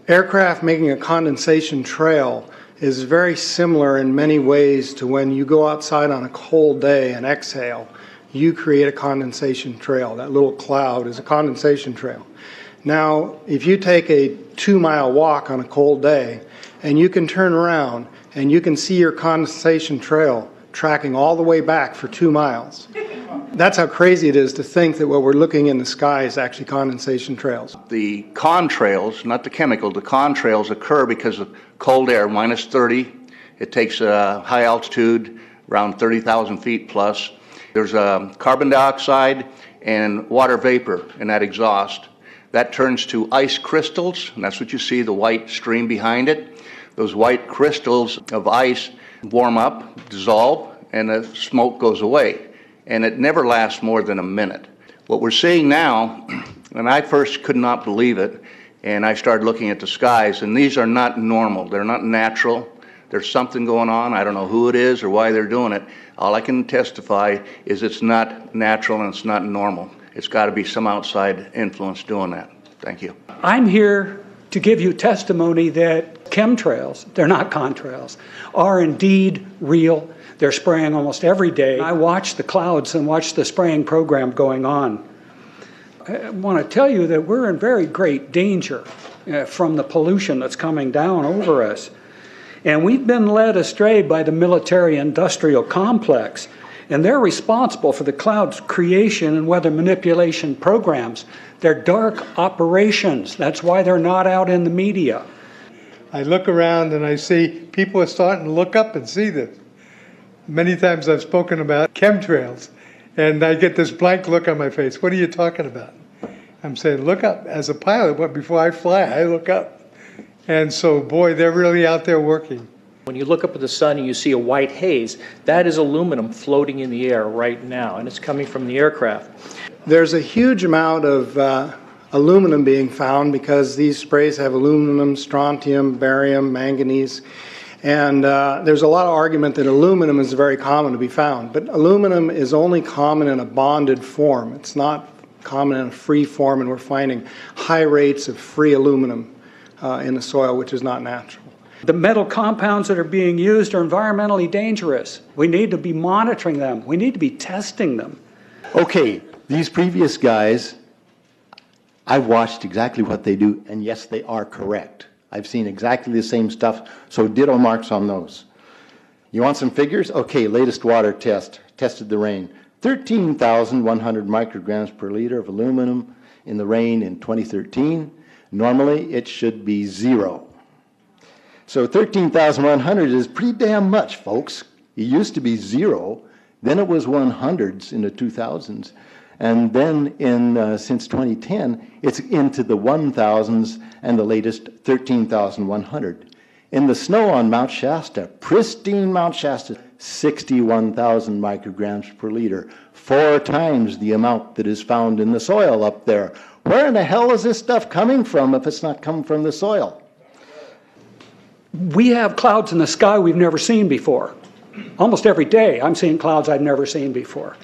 Aircraft making a condensation trail is very similar in many ways to when you go outside on a cold day and exhale. You create a condensation trail. That little cloud is a condensation trail. Now, if you take a 2-mile walk on a cold day and you can turn around and you can see your condensation trail tracking all the way back for 2 miles. That's how crazy it is to think that what we're looking in the sky is actually condensation trails. The contrails, not the chemical, the contrails occur because of cold air, minus 30. It takes high altitude, around 30,000 feet plus. There's carbon dioxide and water vapor in that exhaust. That turns to ice crystals, and that's what you see, the white stream behind it. Those white crystals of ice warm up, dissolve, and the smoke goes away. And it never lasts more than a minute. What we're seeing now, and I first could not believe it, and I started looking at the skies, and these are not normal. They're not natural. There's something going on. I don't know who it is or why they're doing it. All I can testify is it's not natural and it's not normal. It's got to be some outside influence doing that. Thank you. I'm here to give you testimony that chemtrails, they're not contrails, are indeed real. They're spraying almost every day. I watch the clouds and watch the spraying program going on. I want to tell you that we're in very great danger from the pollution that's coming down over us. And we've been led astray by the military-industrial complex, and they're responsible for the cloud's creation and weather manipulation programs. They're dark operations. That's why they're not out in the media. I look around and I see people are starting to look up and see this. Many times I've spoken about chemtrails, and I get this blank look on my face. What are you talking about? I'm saying, look up. As a pilot, before I fly, I look up. And so, boy, they're really out there working. When you look up at the sun and you see a white haze, that is aluminum floating in the air right now, and it's coming from the aircraft. There's a huge amount of aluminum being found because these sprays have aluminum, strontium, barium, manganese. And there's a lot of argument that aluminum is very common to be found, but aluminum is only common in a bonded form. It's not common in a free form, and we're finding high rates of free aluminum in the soil, which is not natural. The metal compounds that are being used are environmentally dangerous. We need to be monitoring them. We need to be testing them. Okay, these previous guys, I've watched exactly what they do, and yes, they are correct. I've seen exactly the same stuff, so ditto marks on those. You want some figures? Okay, latest water test, tested the rain. 13,100 micrograms per liter of aluminum in the rain in 2013. Normally, it should be 0. So 13,100 is pretty damn much, folks. It used to be 0, then it was 100s in the 2000s. And then since 2010, it's into the 1,000s and the latest 13,100. In the snow on Mount Shasta, pristine Mount Shasta, 61,000 micrograms per liter, 4 times the amount that is found in the soil up there. Where in the hell is this stuff coming from if it's not coming from the soil? We have clouds in the sky we've never seen before. Almost every day I'm seeing clouds I've never seen before.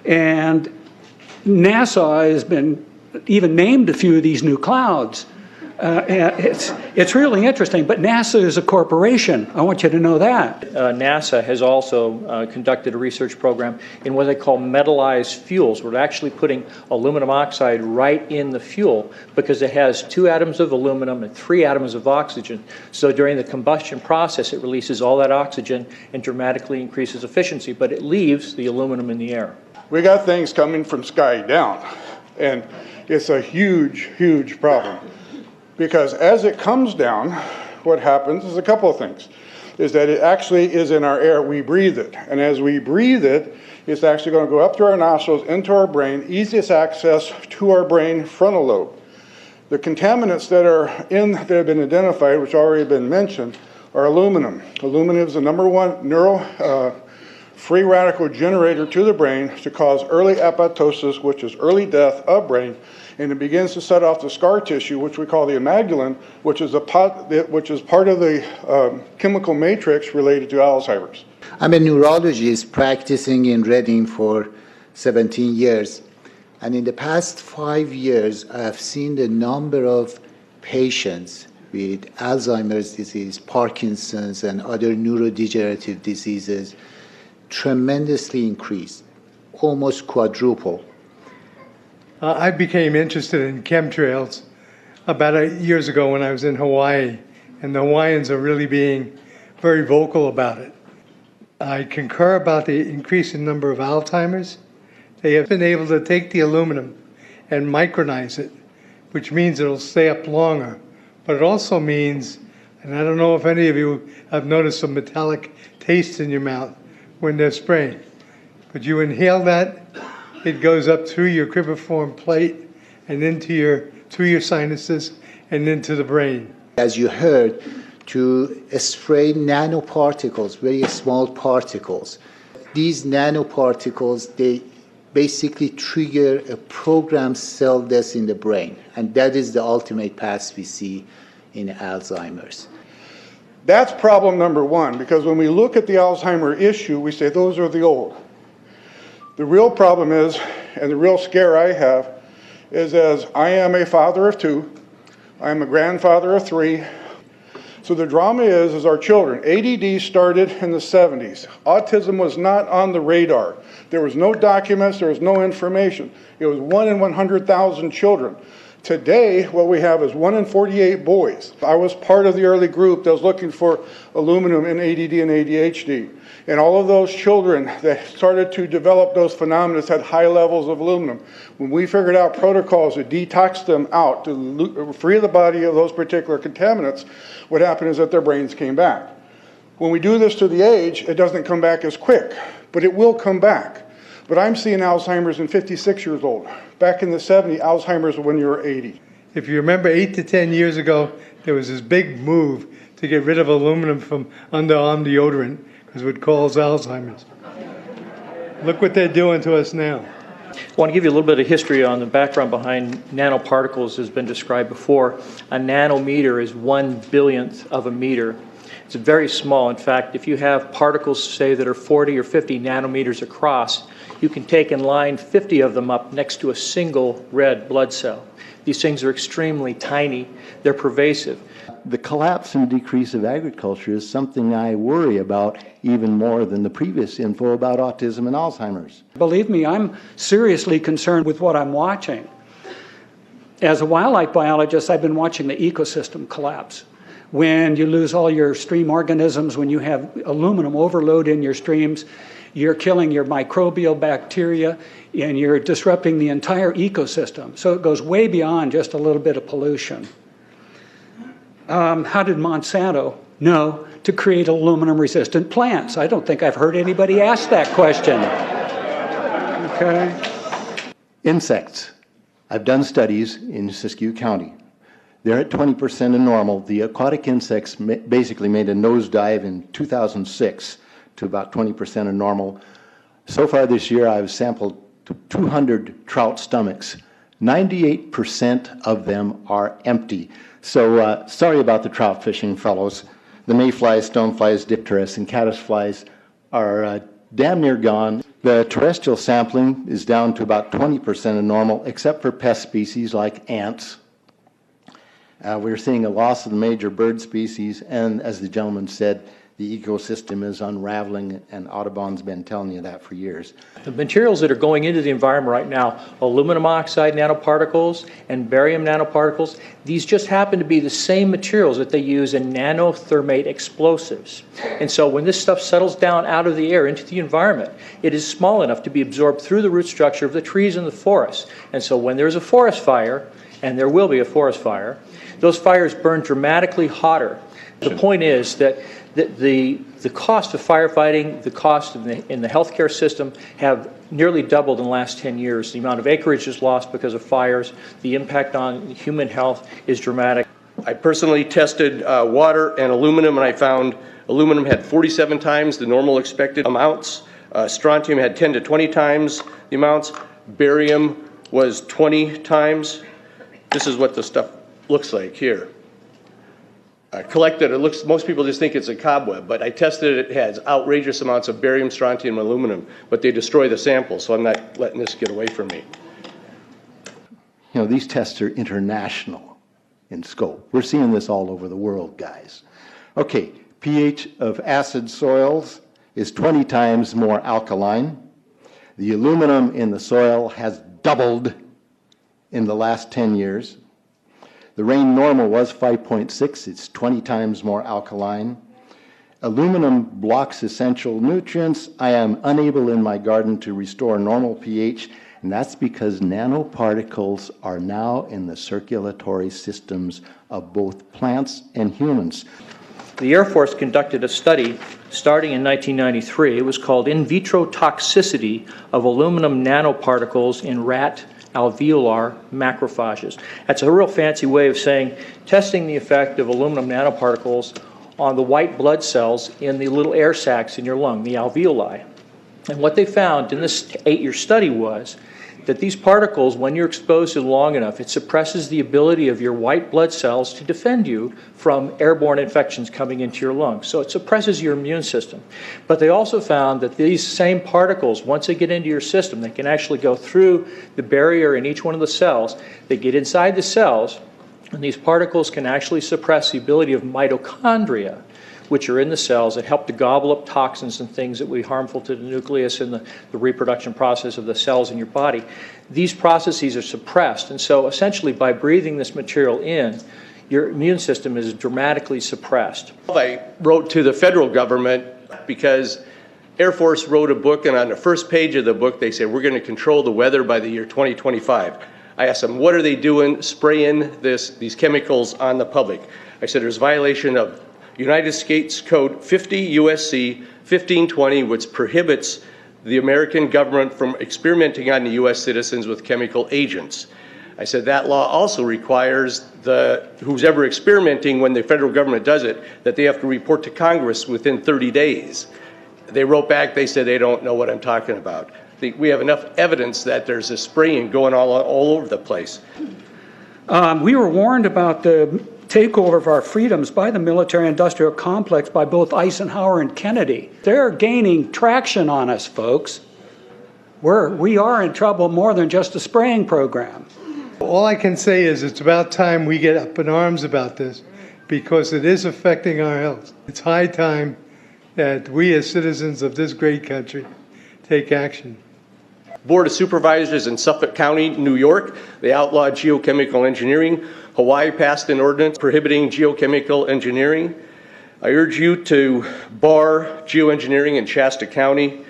And NASA has been even named a few of these new clouds. It's really interesting, but NASA is a corporation. I want you to know that. NASA has also conducted a research program in what they call metallized fuels. We're actually putting aluminum oxide right in the fuel because it has 2 atoms of aluminum and 3 atoms of oxygen. So during the combustion process, it releases all that oxygen and dramatically increases efficiency, but it leaves the aluminum in the air. We got things coming from sky down, and it's a huge, huge problem. Because as it comes down, what happens is a couple of things. Is that it actually is in our air, we breathe it. And as we breathe it, it's actually going to go up through our nostrils, into our brain, easiest access to our brain frontal lobe. The contaminants that have been identified, which already been mentioned, are aluminum. Aluminum is the #1 free radical generator to the brain to cause early apoptosis, which is early death of brain, and it begins to set off the scar tissue, which we call the amygdalin, which is part of the chemical matrix related to Alzheimer's. I'm a neurologist practicing in Reading for 17 years, and in the past 5 years, I have seen the number of patients with Alzheimer's disease, Parkinson's, and other neurodegenerative diseases tremendously increased, almost quadruple. I became interested in chemtrails about 8 years ago when I was in Hawaii, and the Hawaiians are really being very vocal about it. I concur about the increasing number of Alzheimer's. They have been able to take the aluminum and micronize it, which means it'll stay up longer. But it also means, and I don't know if any of you have noticed some metallic taste in your mouth when they're spraying, but you inhale that, it goes up through your cribriform plate and through your sinuses and into the brain. As you heard, to spray nanoparticles, very small particles. These nanoparticles, they basically trigger a programmed cell death in the brain, and that is the ultimate path we see in Alzheimer's. That's problem number one, because when we look at the Alzheimer issue, we say those are the old. The real problem is, and the real scare I have, is as I am a father of 2, I'm a grandfather of 3. So the drama is our children. ADD started in the 70s. Autism was not on the radar. There was no documents, there was no information. It was 1 in 100,000 children. Today, what we have is 1 in 48 boys. I was part of the early group that was looking for aluminum in ADD and ADHD. And all of those children that started to develop those phenomena had high levels of aluminum. When we figured out protocols to detox them out, to free the body of those particular contaminants, what happened is that their brains came back. When we do this to the age, it doesn't come back as quick, but it will come back. But I'm seeing Alzheimer's in 56 years old. Back in the 70s, Alzheimer's when you were 80. If you remember 8 to 10 years ago, there was this big move to get rid of aluminum from underarm deodorant because it would cause Alzheimer's. Look what they're doing to us now. I want to give you a little bit of history on the background behind nanoparticles has been described before. A nanometer is 1/1000th of a meter. It's very small. In fact, if you have particles, say, that are 40 or 50 nanometers across, you can take and line 50 of them up next to a single red blood cell. These things are extremely tiny. They're pervasive. The collapse and decrease of agriculture is something I worry about even more than the previous info about autism and Alzheimer's. Believe me, I'm seriously concerned with what I'm watching. As a wildlife biologist, I've been watching the ecosystem collapse. When you lose all your stream organisms, when you have aluminum overload in your streams, you're killing your microbial bacteria and you're disrupting the entire ecosystem. So it goes way beyond just a little bit of pollution. How did Monsanto know to create aluminum-resistant plants? I don't think I've heard anybody ask that question. Okay. Insects. I've done studies in Siskiyou County. They're at 20% of normal. The aquatic insects basically made a nosedive in 2006 to about 20% of normal. So far this year, I've sampled 200 trout stomachs. 98% of them are empty. So sorry about the trout fishing, fellows. The mayflies, stoneflies, dipterus, and caddisflies are damn near gone. The terrestrial sampling is down to about 20% of normal, except for pest species like ants. We're seeing a loss of the major bird species, and as the gentleman said, the ecosystem is unraveling, and Audubon's been telling you that for years. The materials that are going into the environment right now, aluminum oxide nanoparticles and barium nanoparticles, these just happen to be the same materials that they use in nanothermate explosives. And so when this stuff settles down out of the air into the environment, it is small enough to be absorbed through the root structure of the trees in the forest. And so when there's a forest fire, and there will be a forest fire, those fires burn dramatically hotter. The point is that the cost of firefighting, the cost in the healthcare system have nearly doubled in the last 10 years. The amount of acreage is lost because of fires. The impact on human health is dramatic. I personally tested water and aluminum, and I found aluminum had 47 times the normal expected amounts. Strontium had 10 to 20 times the amounts. Barium was 20 times. This is what the stuff looks like here. Collected, it looks, most people just think it's a cobweb, but I tested it, it has outrageous amounts of barium, strontium, and aluminum, but they destroy the sample, so I'm not letting this get away from me. You know, these tests are international. in scope. We're seeing this all over the world, guys. Okay, pH of acid soils is 20 times more alkaline. The aluminum in the soil has doubled in the last 10 years. The rain normal was 5.6. It's 20 times more alkaline. Aluminum blocks essential nutrients. I am unable in my garden to restore normal pH, and that's because nanoparticles are now in the circulatory systems of both plants and humans. The Air Force conducted a study starting in 1993. It was called In Vitro Toxicity of Aluminum Nanoparticles in Rat Alveolar Macrophages. That's a real fancy way of saying testing the effect of aluminum nanoparticles on the white blood cells in the little air sacs in your lung, the alveoli. And what they found in this 8-year study was that these particles, when you're exposed to them long enough, it suppresses the ability of your white blood cells to defend you from airborne infections coming into your lungs. So it suppresses your immune system. But they also found that these same particles, once they get into your system, they can actually go through the barrier in each one of the cells. They get inside the cells, and these particles can actually suppress the ability of mitochondria, which are in the cells that help to gobble up toxins and things that would be harmful to the nucleus and the reproduction process of the cells in your body. These processes are suppressed, and so essentially by breathing this material in, your immune system is dramatically suppressed. I wrote to the federal government because Air Force wrote a book, and on the first page of the book they said, we're going to control the weather by the year 2025. I asked them, what are they doing spraying these chemicals on the public? I said, there's violation of United States Code 50 USC 1520, which prohibits the American government from experimenting on the U.S. citizens with chemical agents. I said that law also requires who's ever experimenting, when the federal government does it, that they have to report to Congress within 30 days. They wrote back, they said they don't know what I'm talking about. We have enough evidence that there's a spraying going all over the place. We were warned about the takeover of our freedoms by the military-industrial complex by both Eisenhower and Kennedy. They're gaining traction on us, folks. We are in trouble more than just a spraying program. All I can say is it's about time we get up in arms about this, because it is affecting our health. It's high time that we as citizens of this great country take action. Board of Supervisors in Suffolk County, New York, they outlawed geochemical engineering. Hawaii passed an ordinance prohibiting geochemical engineering. I urge you to bar geoengineering in Shasta County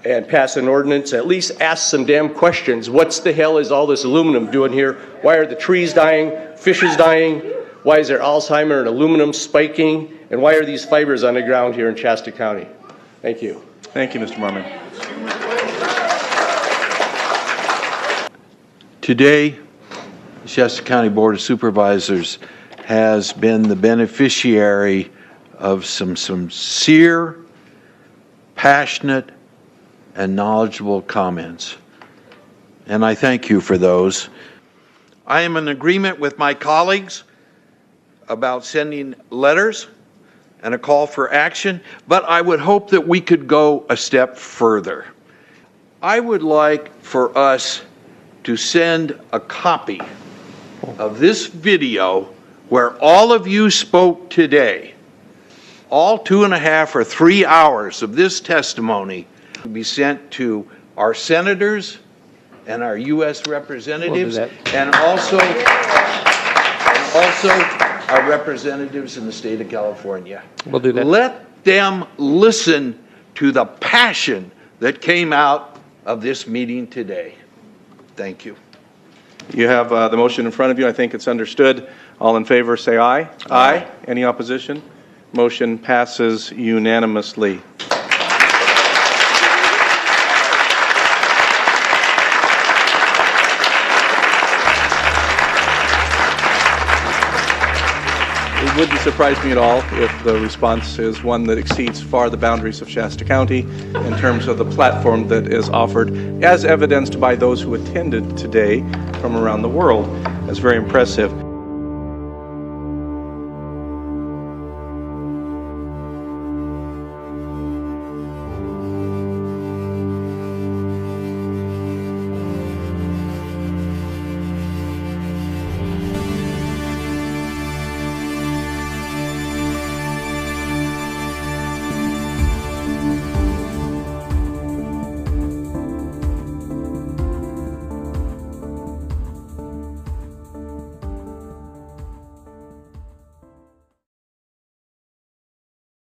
and pass an ordinance. At least ask some damn questions. What the hell is all this aluminum doing here? Why are the trees dying, fishes dying? Why is there Alzheimer and aluminum spiking? And why are these fibers on the ground here in Shasta County? Thank you. Thank you, Mr. Mormon. Today, the Shasta County Board of Supervisors has been the beneficiary of some sincere, passionate, and knowledgeable comments. And I thank you for those. I am in agreement with my colleagues about sending letters and a call for action, but I would hope that we could go a step further. I would like for us to send a copy of this video where all of you spoke today, all 2.5 or 3 hours of this testimony, to be sent to our senators and our U.S. representatives, and also our representatives in the state of California. We'll do that. Let them listen to the passion that came out of this meeting today. Thank you. You have the motion in front of you. I think it's understood. All in favor say aye. Aye. Any opposition? Motion passes unanimously. It wouldn't surprise me at all if the response is one that exceeds far the boundaries of Shasta County in terms of the platform that is offered, as evidenced by those who attended today from around the world. That's very impressive.